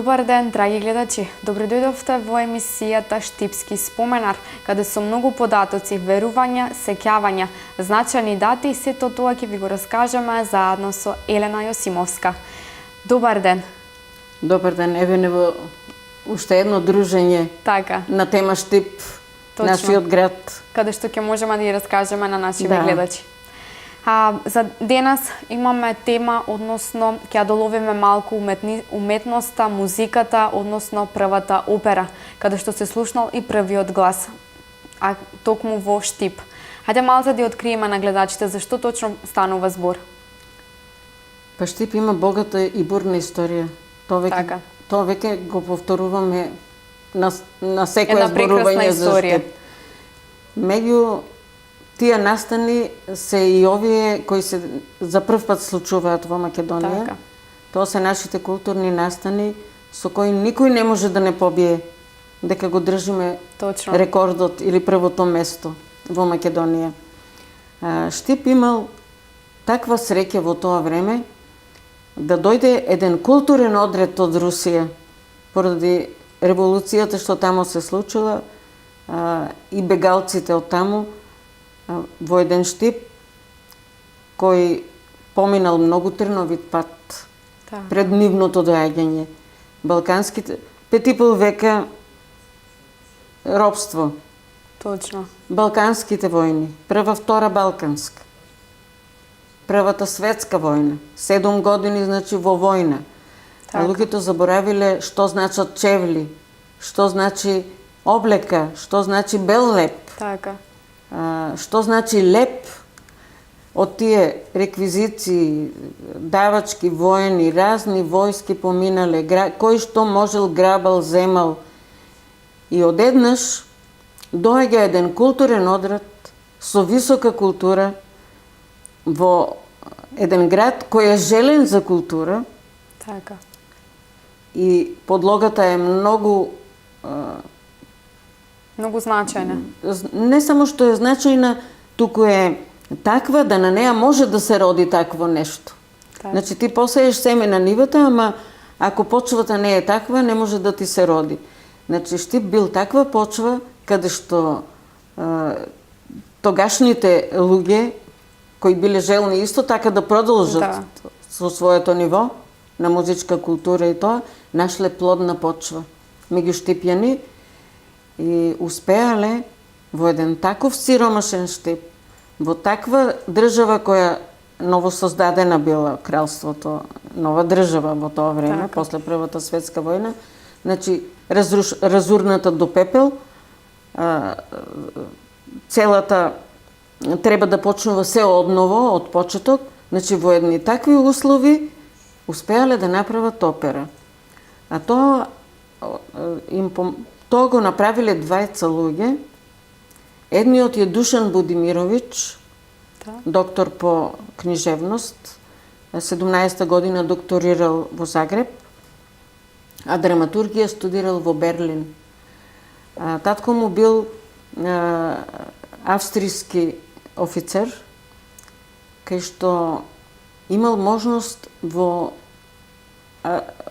Добар ден, драги гледачи! Добре дојдовте во емисијата Штипски споменар, каде со многу податоци, верувања, сеќавања, значајни дати и сето тоа ќе ви го раскажеме заедно со Елена Јосимовска. Добар ден! Добар ден, еве не во уште едно дружење на тема Штип, нашиот град. Каде што ќе можеме да ја раскажеме на нашите гледачи. За денес имаме тема, односно ќе ја доловиме малку уметноста, музиката, односно првата опера, каде што се слушнал и првиот глас, а токму во Штип. Хајде малце да откриеме на гледачите зашто точно станува збор. Па Штип има богата и бурна историја. Тоа веќе го повторуваме на секоја зборување за Штип. Меѓу тие настани се и овие кои се за прв пат случуваат во Македонија. Тоа се нашите културни настани со кои никој не може да не побие дека го држиме рекордот или првото место во Македонија. Штип имал таква среќа во тоа време да дојде еден културен одред од Русија поради револуцијата што таму се случила и бегалците од таму во еден Штип кој поминал многу трновит пат пред нивното доаѓање. Балканските 5,5 века робство. Точно. Балканските војни, прва, втора Балканска. Првата светска војна, 7 години значи во војна. Луѓето заборавиле што значат чевли, што значи облека, што значи бел леп. Што значи леп од тие реквизиции, давачки, воени, разни војски поминале, кој што можел грабал, земал. И одеднаш доаѓа еден културен одред со висока култура во еден град кој е желен за култура. И подлогата е многу значајна. Не само што е значајна, туку е таква да на неа може да се роди такво нешто. Значи ти посееш семе на нивата, ама ако почвата не е таква, не може да ти се роди. Значи Штип бил таква почва каде што тогашните луѓе кои биле желни исто така да продолжат со своето ниво на музичка култура и тоа, нашле плодна почва меѓу штипјани и успеале во еден таков сиромашен Штип, во таква држава која новосоздадена била кралството, нова држава во тоа време, после Првата светска војна, значи разурната до пепел, целата треба да почнува се одново, од почеток, значи во едни такви услови успеале да направат опера. А тоа го направиле двајца луѓе. Едниот е Душан Будимирович, доктор по книжевност, 17 година докторирал во Загреб, а драматургија студирал во Берлин. Татко му бил австријски офицер, кај што имал можност во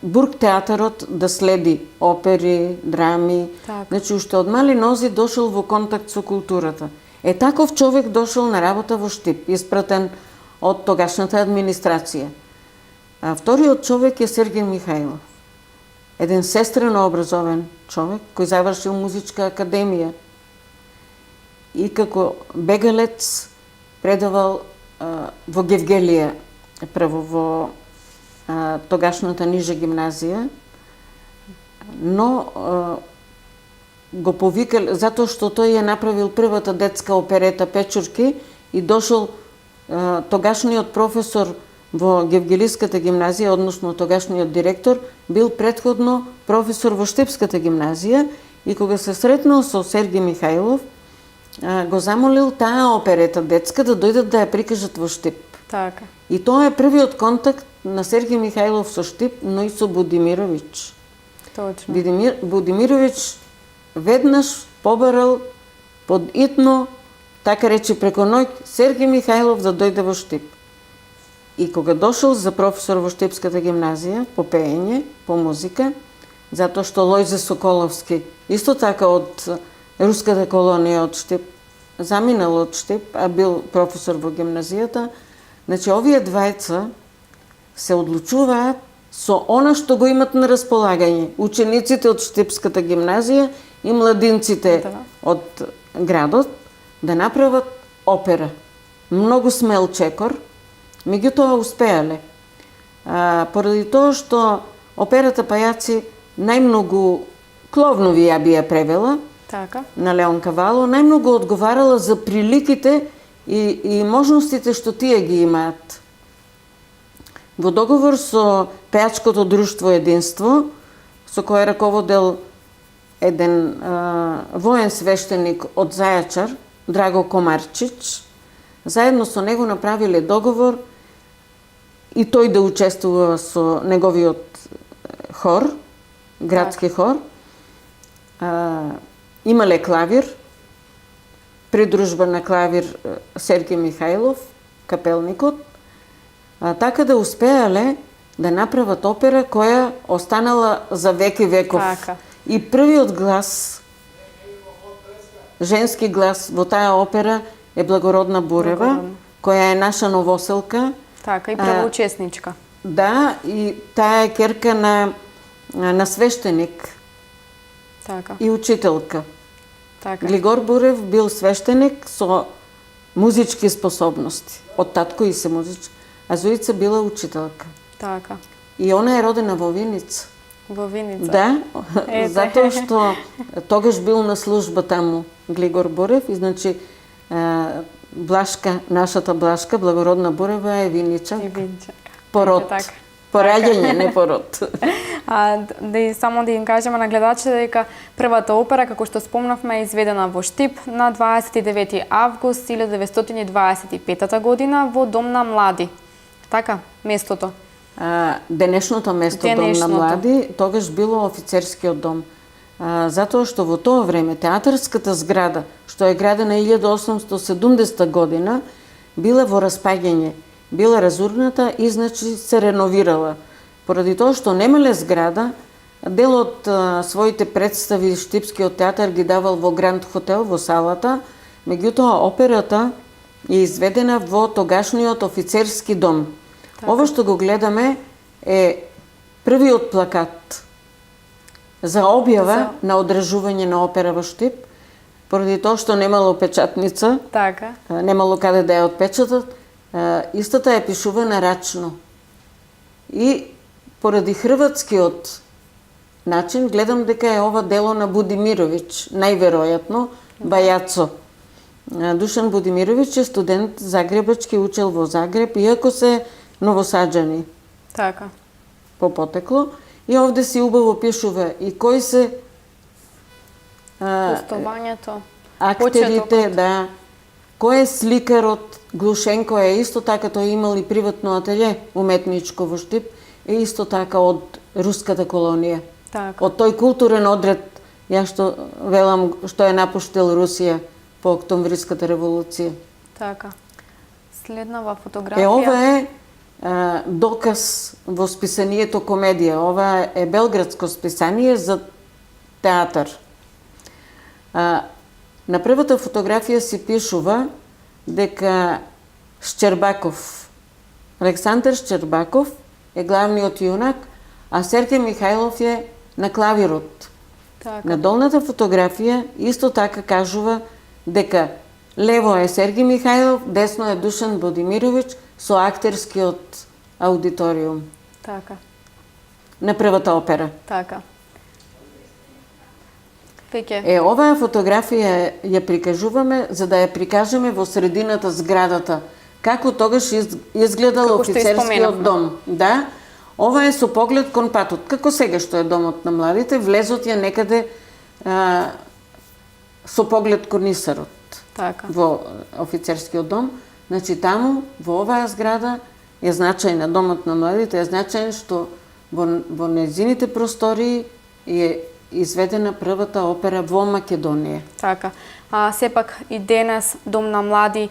Бургтеатарот да следи опери, драми. Значи, уште од мали нози дошол во контакт со културата. Таков човек дошол на работа во Штип, испратен од тогашната администрација. Вториот човек е Сергеј Михајлов. Еден сестрено образован човек, кој завршил музичка академија. И како бегалец предавал во Гевгелија, прво во тогашната нижа гимназија, но го повикал, затоа што тој ја направил првата детска оперета Печурки и дошол тогашниот професор во Гевгелиската гимназија, односно тогашниот директор, бил претходно професор во Штипската гимназија и кога се сретнал со Сергеј Михајлов, го замолил таа оперета детска да дојдат да ја прикажат во Штип. И тоа е првиот контакт на Сергеј Михајлов со Штип, но и со Будимирович. Будимирович веднаш побарал подитно, така рече преко ноќ, Сергеј Михајлов да дојде во Штип. И кога дошол за професор во Штипската гимназија по пеење, по музика, затоа што Лојзе Соколовски, исто така од руската колонија од Штип, заминал од Штип, а бил професор во гимназијата. Значи, овие двајца се одлучуваат со она што го имат на располагање. Учениците од Штипската гимназија и младинците од градот да направат опера. Многу смел чекор, меѓутоа успеале. Поради тоа што операта Пајаци најмногу кловно ви ја би ја превела, така, на Леон Кавало, најмногу одговарала за приликите и можностите што тие ги имаат. Во договор со пејачкото друштво Единство, со кое раководел еден воен свештеник од Зајачар, Драго Комарчич, заедно со него направиле договор и тој да учествува со неговиот хор, градски хор. Имале клавир, придружба на клавир Сергеј Михајлов, капелникот, така да успеале да направат опера која останала за веки веков. Така. И првиот глас, женски глас во таа опера е Благородна Бурева, која е наша новоселка. Така, и прва учесничка. Да, и таа е керка на свештеник. Така. И учителка. Така. Глигор Бурев бил свештеник со музички способности. Од татко и се музички. А Зоица била учителка. Така. И она е родена во Виница. Во Виница. Да, затоа што тогаш бил на служба таму Глигор Бурев и значи Блашка, нашата Блашка, Благородна Бурева е Виничанка. И Виничанка. Пород. Така. Пораѓање, не пород. Само да им кажеме на гледачите дека првата опера, како што спомнавме, е изведена во Штип на 29 август 1925 година во Дом на млади. Така, местото. Денешното место Дом на млади, тогаш било офицерскиот дом. Затоа што во тоа време театарската зграда, што е градена 1870 година, била во распаѓање, била разурната и значи се реновирала. Поради тоа што немале зграда, дел од своите представи Штипскиот театар ги давал во Гранд Хотел, во салата, меѓутоа операта е изведена во тогашниот офицерски дом. Така. Ова што го гледаме е првиот плакат за објава на одржување на опера во Штип, поради тоа што немало печатница, така, немало каде да ја отпечатат, истата е пишувана рачно. И поради хрватскиот начин, гледам дека е ова дело на Будимировиќ, најверојатно, Бајацо. Душан Будимировиќ е студент загребачки, учел во Загреб, иако се новосаđани. така. По потекло. И овде си убаво пишува и кои се Пустувањето. актерите, да. Кој е сликарот, Глушенко е исто така, тој имал и приватно ателје уметничко во Штип, е исто така од руската колонија. Така. Од тој културен одред, ја што велам, што е напуштил Русија по Октомвриската револуција. Така. Следнава фотографија. Ова е доказ во списанието Комедија. Ова е белградско списание за театар. На првата фотографија си пишува дека Шчербаков, Александар Шчербаков е главниот јунак, а Сергеј Михајлов е на клавирот. Така. На долната фотографија исто така кажува дека лево е Сергеј Михајлов, десно е Душан Будимировиќ со актерскиот аудиториум. Така. На првата опера. Така. Веќе. Оваа фотографија ја прикажуваме за да ја прикажеме во средината зградата. Како тогаш изгледал офицерскиот дом. Да, ова е со поглед кон патот. Како сега што е домот на младите, влезот ја некаде со поглед кон Исарот. Така. Во офицерскиот дом. Значи таму, во оваа зграда, е значајна домот на младите, е значајен што во нејзините простории е изведена првата опера во Македонија. Така. Сепак и денес Дом на млади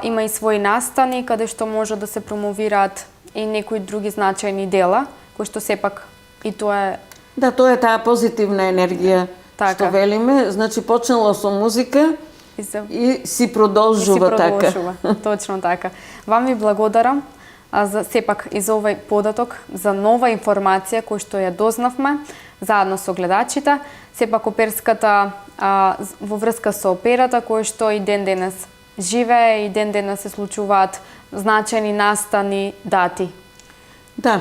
има и своји настани каде што може да се промовираат и некои други значајни дела, кои што сепак и тоа е Да, тоа е таа позитивна енергија што велиме. Значи, почнало со музика и си продолжува така. Точно така. Вам ви благодарам за сепак и за овој податок, за нова информација која што ја дознавме заедно со гледачите. Сепак оперската во врска со операта која што и ден денес живее и ден денес се случуваат значајни настани дати. Да.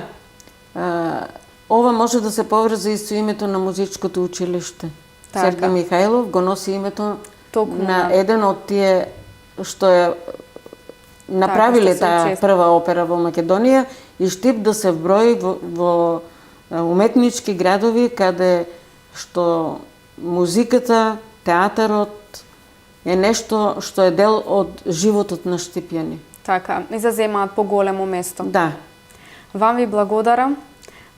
Ова може да се поврзе и со името на музичкото училиште. Сергеј Михајлов го носи името на еден од тие што е направиле таа прва опера во Македонија и Штип да се вброи во уметнички градови каде што музиката, театарот е нешто што е дел од животот на штипјани. Така, и заземаат поголемо место. Да. Вам ви благодарам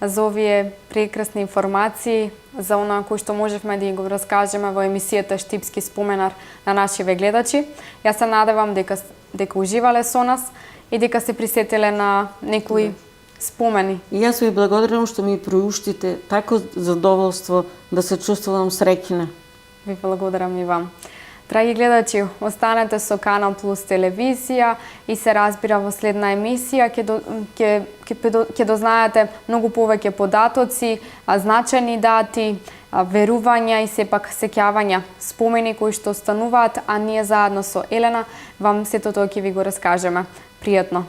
за овие прекрасни информации, за она кој што можевме да го раскажеме во емисијата Штипски споменар на нашиве гледачи. Јас се надевам дека уживале со нас и дека се присетиле на некои спомени. И јас ви благодарам што ми приуштите тако задоволство да се чувствувам среќна. Ви благодарам и вам. Драги гледачи, останете со Канал Плюс телевизија и се разбира во следна емисија ќе дознаете многу повеќе податоци, значајни дати, верувања и сепак сеќавања, спомени кои што остануваат, а ние заедно со Елена вам сето тоа ќе ви го раскажеме. Пријатно!